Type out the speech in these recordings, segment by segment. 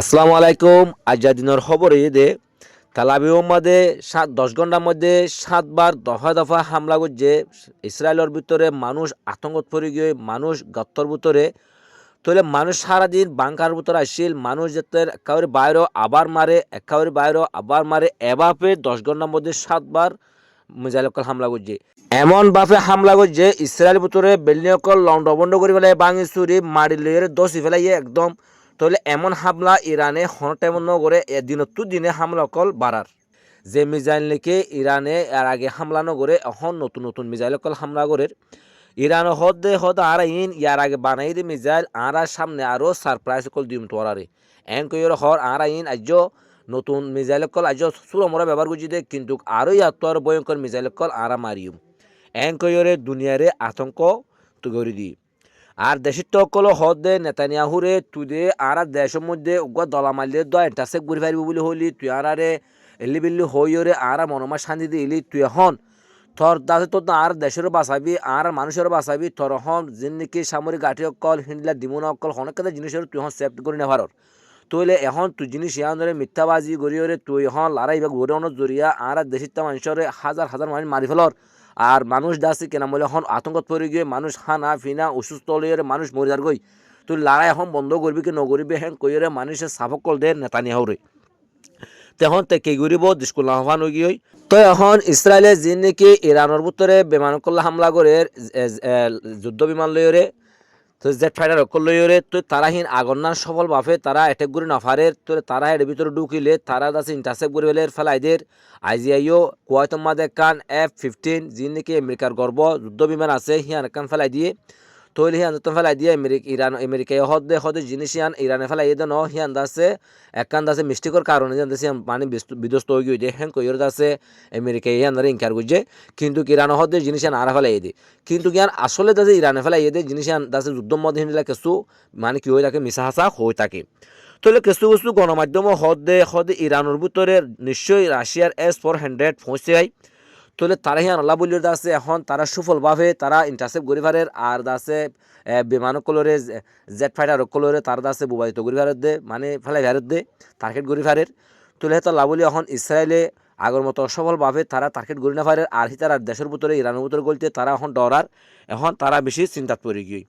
আসসালামু আলাইকুম। আজ দিনের খবরে দে তালাবিও মধ্যে 10 ঘন্টার মধ্যে 7 বার দফা দফা হামলা করছে ইসরায়েলের ভিতরে। মানুষ আতঙ্কত পড়ে গিয়ে মানুষ গত্তর ভিতরে তাহলে মানুষ সারাদিন বাংকার ভিতরে আসছিল। মানুষ যাতে একেবারে বাইরেও আবার মারে, একেবারে বাইরেও আবার মারে। এভাবে 10 ঘন্টার মধ্যে 7 বার মিসাইল হামলা করছে। এমন ভাবে হামলা করছে ইসরায়েল ভিতরে বিল্ডিং অকল লন্ড বন্ড করে ফেলাই বাঙি চুরি মারি লইয়ের দোষি ফেলাইয়ে একদম। তাহলে এমন হামলা ইরানে হনটেমন নগরে দিনতো দিনে হামলা অকল বাড়ার যে মিসাইল নাকি ইরানে এর আগে হামলা নগরে এখন নতুন নতুন মিসাইল অকল হামলা করে ইরান হদ আর ইন ইয়ার আগে বানাই দি মিসাইল আর সামনে আরো সারপ্রাইজ কল দিম তোরারে এন কইর হর আর ইন আজ নতুন মিসাইল কল আজ সুরমরা ব্যবহার করছি দে কিন্তু আরো ইয়ার ভয়ঙ্কর মিসাইল কল আর মারিম এন কইরে দুনিয়ারে আতঙ্ক তৈরি দি। আর দেশের তকল হদে নেতানিয়াহুরে তুই আর দেশের মধ্যে দলা মারলে এন্টারসেক ঘুরে পারবি বলে হলি তুই আরে এলি বিল্লি হইরে আর মনমা শান্তি দিলি তুই হন থর দাসে তোর আর দেশেরও বাঁচাবি আর মানুষেরও বাঁচাবি থর হন যিনি সামরিক গাঠি অকল হিন্দিলা দিমুনা অকল হনেক কথা জিনিসের তুই হন সেফটি করে নেভারর তইলে এখন তুই জিনিস ইয়ান ধরে মিথ্যাবাজি গড়িয়ে তুই হন লড়াই বা গড়ে অনেক জরিয়া আর দেশের মানুষের হাজার হাজার মানুষ মারি ফেলর। আর মানুষ দাসি কেনা বলে এখন আতঙ্কত পড়ে গিয়ে মানুষ খানা ফিনা অসুস্থ হলে মানুষ মরে যার গই তুই লড়াই এখন বন্ধ করবি কি নগরবি হ্যাঁ কইরে মানুষের সাফকল দে নেতানিয়াহুরে তখন তে কে গরিব দিসকুল লাভবান হয়ে গিয়ে তো এখন ইসরায়েলে যে নাকি ইরানের ভিতরে বিমান করলে হামলা করে যুদ্ধ বিমান লইরে তো জেট ফাইটার অকল লইরে তো তারাহীন আগন্নার সফল বাফে তারা অ্যাটাক করে নাফারের তো তারা এর ভিতরে ঢুকিলে তারা আছে ইন্টারসেপ্ট করে ফেলে ফেলাইদের আইজিআইও কুয়াইতম্মা দেখান F-15 যি নাকি আমেরিকার গর্ব যুদ্ধ বিমান আছে হিয়ান একান ফেলাই দিয়ে তৈলি হিয়ান যত ফেলাই দিয়ে আমেরিকায় হদে জিনিস হিয়ান ইরানে ফেলাই দেন হিয়ান দাসে একান দাসে মিস্টেকর কারণে জান দাসে মানে বিধ্বস্ত হয়ে গিয়ে হ্যাঁ কইর দাসে আমেরিকায় হিয়ান ধরে ইনকার করছে কিন্তু ইরান হদে জিনিস হিয়ান আর ফেলাই দিয়ে কিন্তু জ্ঞান আসলে দাসে ইরানে ফেলাই দিয়ে জিনিস হিয়ান দাসে যুদ্ধ মধ্যে হিন্দিলা কিছু মানে কি হয়ে থাকে মিশা হাসা হয়ে থাকে। তাহলে কিছু কিছু গণমাধ্যম হদে ইরানের ভিতরে নিশ্চয়ই রাশিয়ার S-400 পৌঁছে যায় তাহলে তারা হিয়ান আল্লাহ বলির দাসে এখন তারা সুফলভাবে তারা ইন্টারসেপ্ট করি ফারের আর দাসে বিমান কলরে জেট ফাইটার কলরে তার দাসে বুবাইত করি ফারের দে মানে ফেলাই ফারের দে টার্গেট করি ফারের তুলে তো লাভ বলি এখন ইসরায়েলে আগর মতো সফলভাবে তারা টার্গেট করি না ফারের আর হি তারা দেশের ভিতরে ইরানের ভিতরে গলতে তারা এখন ডরার এখন তারা বেশি চিন্তাত পড়ে গিয়ে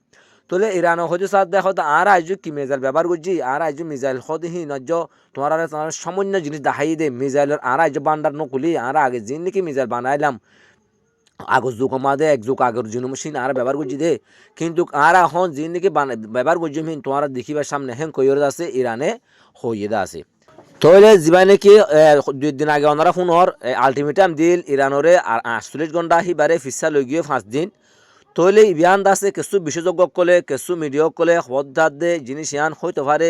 তোলে ইরান হয়তো সাথ দেখো আর আইজু কি মিসাইল ব্যবহার করছি আর আইজু মিসাইল হদহি নজ্জ তোমার তোমার সামান্য জিনিস দেখাই দে মিসাইলের আর আইজু বান্ডার নকুলি আর আগে যে নাকি মিসাইল বানাইলাম আগর যুগ আমাদে এক যুগ আগের জিনিস মেশিন আর ব্যবহার করছি দে কিন্তু আর এখন যে নাকি ব্যবহার করছি মিন তোমার দেখিবার সামনে হ্যাঁ কইর আছে ইরানে হইয়ে দা আছে তাহলে যিবা নাকি 2 দিন আগে ওনারা ফোনর আলটিমেটাম দিল ইরানরে আর 48 ঘন্টা হিবারে ফিসা লই গিয়ে 5 দিন তৈলে ইবিয়ান দাসে কিছু বিশেষজ্ঞ কলে কিছু মিডিয়া কলে খবরদার দে জিনিস ইয়ান হইতে পারে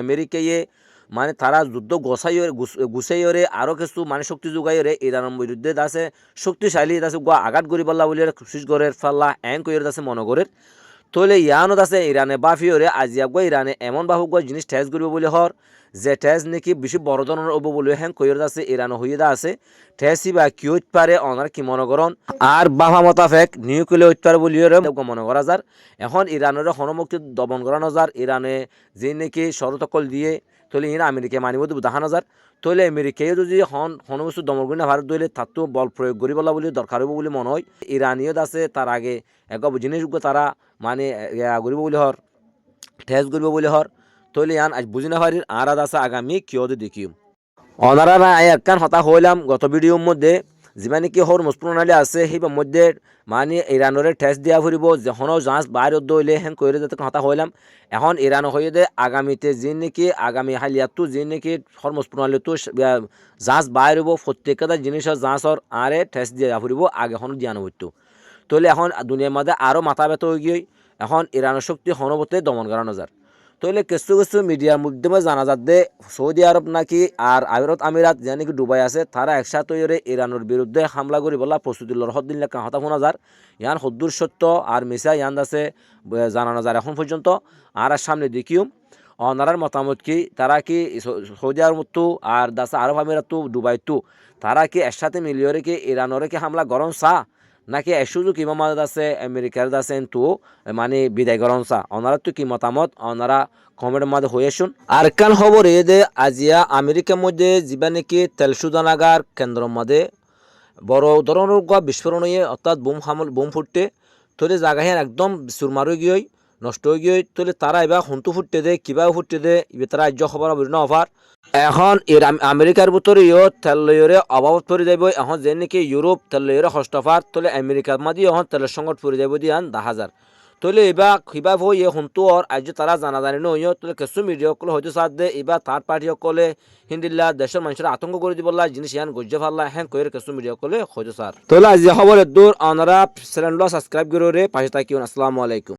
আমেরিকায় মানে তারা যুদ্ধ গুছাইরে আরও কিছু মানে শক্তি যোগাইরে ইরানের বিরুদ্ধে দাসে শক্তিশালী দাসে আঘাত করি পাল্লা বলে কোশিশ করে ফাল্লা এং কইরে দাসে মনে করে তৈলে ইয়ানো দাসে ইরানে বাফিওরে আজিয়া গো ইরানে এমন বাহু গো জিনিস ঠেস করবে বলে হর যে ঠেস নাকি বেশি বড় ধরনের হবো বলে হ্যাঁ কইরে দাসে ইরানো হইয়ে দা আছে ঠেসি বা কি হইতে পারে ওনার কি মনে করন আর বাহা মোতাফেক নিউক্লিয়ার হইতে পারে বলিও মনে করা যার এখন ইরানের হনমুক্তি দমন করানো যার ইরানে যে নাকি শরতকল দিয়ে তৈলে ইরা আমেরিকা মানিব দেখানো যার তৈলে আমেরিকায় যদি হনবস্তু দমন করি না ভারত দইলে তার তো বল প্রয়োগ করি বলা বলে দরকার হইব বলে মনে হয় ইরানীয় আছে তার আগে এক জিনিসগুলো তারা মানে করিব বলে হর ঠেস করব বলে হর তৈলে ইয়ান আজ বুঝি না পারি আর আছে আগামী কিয় দেখিম অনারা না একখান হতা হইলাম গত ভিডিওর মধ্যে যিমান কি হর মুসপ্রণালী আছে সেই মধ্যে মানে ইরানরে ঠেস দিয়া ফুরিব যখনও জাহাজ বাইর দইলে হেন কইরে যাতে হতা হইলাম এখন ইরান হয়ে দে আগামীতে যে নাকি আগামী হালিয়াতো যে নাকি হর মুসপ্রণালী তো জাহাজ বাইর হইব প্রত্যেকটা জিনিসের জাহাজর আরে ঠেস দিয়া ফুরিব আগে হন দিয়া নহইতো তইলে এখন দুনিয়ার মধ্যে আরও মাথা ব্যথা হয়ে গিয়ে এখন ইরানের শক্তি হনবতে দমন করানো যার তইলে কিছু কিছু মিডিয়ার মাধ্যমে জানা যাচ্ছে সৌদি আরব নাকি আর আরব আমিরাত যে নাকি ডুবাই আছে তারা একসাথে ইরানের বিরুদ্ধে হামলা করি বলা প্রস্তুতি লড় দিন লেখা হতা শোনা যার ইয়ান সদ্দুর সত্য আর মিশা ইয়ান আছে জানানো যার এখন পর্যন্ত আর সামনে দেখিও অনারার মতামত কি তারা কি সৌদি আরব আর দাসা আরব আমিরাত ডুবাই তারা কি একসাথে মিলিয়ে কি ইরানের কি হামলা গরম চা নাকি সুযোগ ইমাম আছে আমেরিকার আছে তো মানে বিদায় করণসা ওনারা তো কি মতামত ওনারা কমেন্টের মধ্যে হয়ে শুন আর কান খবর এ দে আজিয়া আমেরিকার মধ্যে যিবা নাকি তেল শোধনাগার কেন্দ্রের মধ্যে বড় ধরনের বিস্ফোরণ হয়ে অর্থাৎ বোম ফুটতে তোলে জায়গা হেন একদম চুরমার হয়ে গিয়ে নষ্ট হয়ে গিয়ে তোলে তারা এবার হন্তু ফুটতে দে কিবা ফুটতে দে এবার তারা রাজ্য খবর বিভিন্ন অফার এখন আমেরিকার ভিতরে তেল লইরে অভাবত পড়ে যাব এখন যে নাকি ইউরোপ তেল লইরে হস্তফার তোলে আমেরিকার মাঝে এখন তেলের সংকট পড়ে যাব দিয়ান 10,000 তোলে এবার কিবা হই হন্তু আর আজ তারা জানা জানি নয় তোলে কিছু মিডিয়া সকলে হয়তো সাথ দে এবার থার্ড পার্টি সকলে হিন্দিল্লা দেশের মানুষের আতঙ্ক করে দিবলা জিনিস ইয়ান গজ্জে ফাল্লা হ্যাঁ কয়ের কিছু মিডিয়া সকলে হয়তো স্যার তোলে আজ খবর দূর ওনারা চ্যানেলটা সাবস্ক্রাইব করে পাশে থাকি আসসালামু আলাইকুম।